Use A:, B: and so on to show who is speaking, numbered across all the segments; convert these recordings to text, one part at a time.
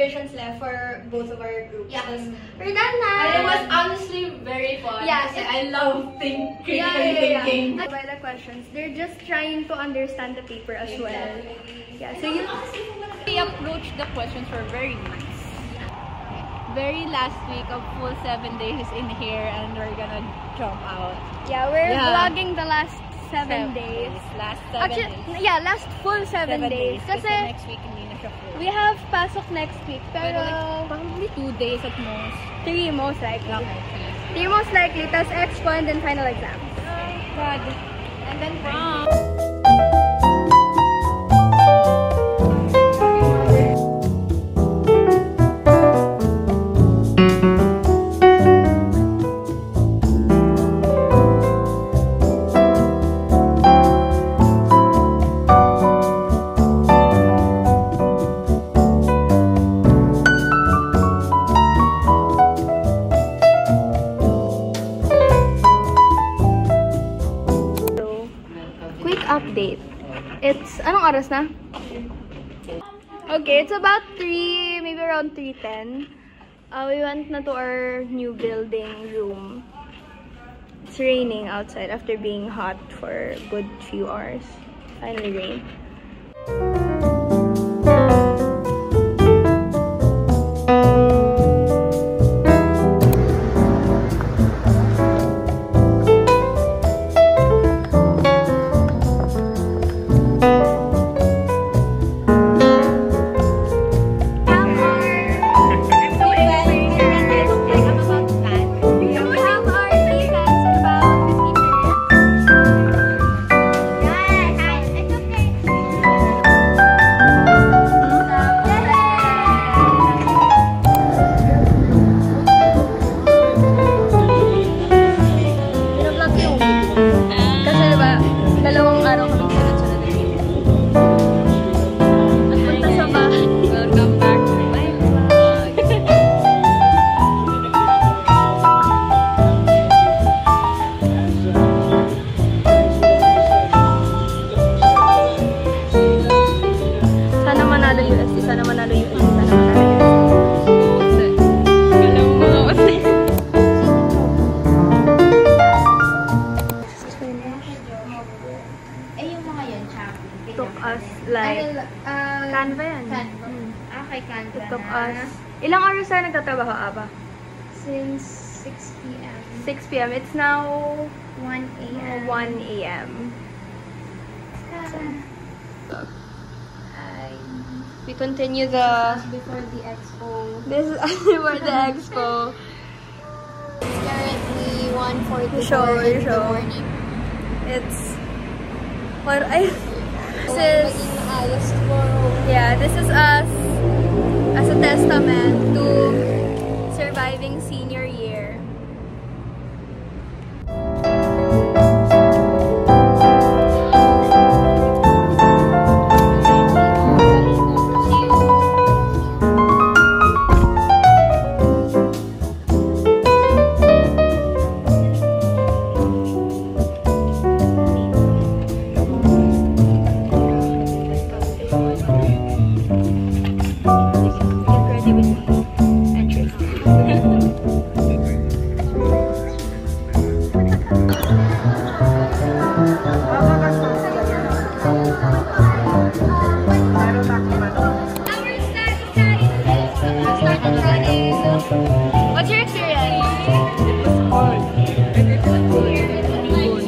A: revisions left for both of our groups.
B: Yeah.
A: We're done now.
B: And it was honestly very fun.
A: Yeah,
B: I love critically thinking.
A: By the questions, they're just trying to understand the paper as well. Yeah, so
C: We approached the questions were very nice. Very last week of full 7 days in here and we're gonna jump out.
A: yeah, we're vlogging the last 7 days.
C: Last 7
A: Actually,
C: days.
A: yeah, last full 7 days.
C: Kasi
A: Kasi
C: next week hindi na siya full.
A: we have pasok next week,
C: Pero
A: pero
C: like, probably 2 days at most.
A: 3 most likely.
C: Okay.
A: 3 most likely, tas expo and then final exams.
C: God. And then prom.
A: Update. It's, anong oras na? Okay, it's about 3, maybe around 3:10. We went na to our new building room. It's raining outside after being hot for a good few hours. Finally rained. Canva yan.
B: Canva. Okay, Canva.
A: It took us... Ilang hours tayo nagtatrabaho, Aba?
B: Since 6 p.m.
A: 6 p.m. It's now
B: 1 a.m.
A: 1 a.m. We continue the...
B: Before the expo.
A: This is before the expo.
B: It's currently 1:44
A: Show.
B: in the morning.
A: It's... What I... This is... Yeah, this is us as a testament to surviving senior year. What's your experience?
D: It was fun.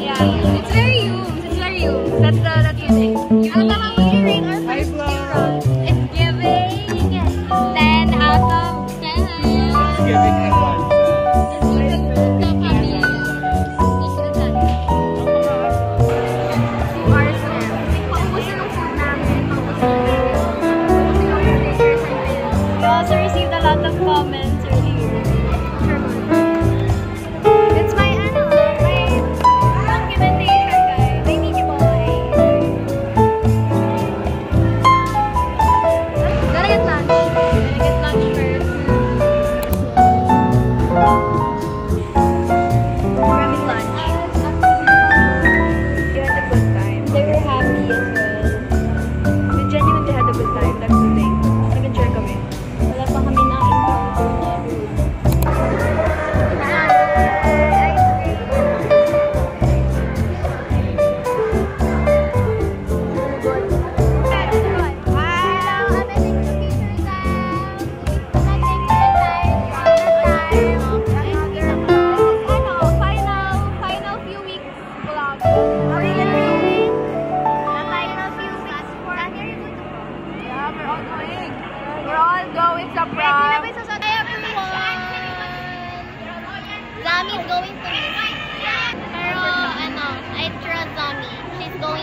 A: Yeah, it's very Humes. It's very Humes. That's the thing. Ano tama mo yung rate our first year? It's giving 10 out of 10.
D: It's giving advance.
A: We also received a lot of comments earlier. It's my documentation, guys. I need you boy. Gotta get lunch. Gotta get lunch first. Grabbing lunch. You had a good time. They were happy as well. We genuinely had a good time. That's the thing. Nag-enjoy kami. Wala
C: We're all going sa prom.
B: Hi everyone! Zami's going to miss. Pero, I trust Zami. She's going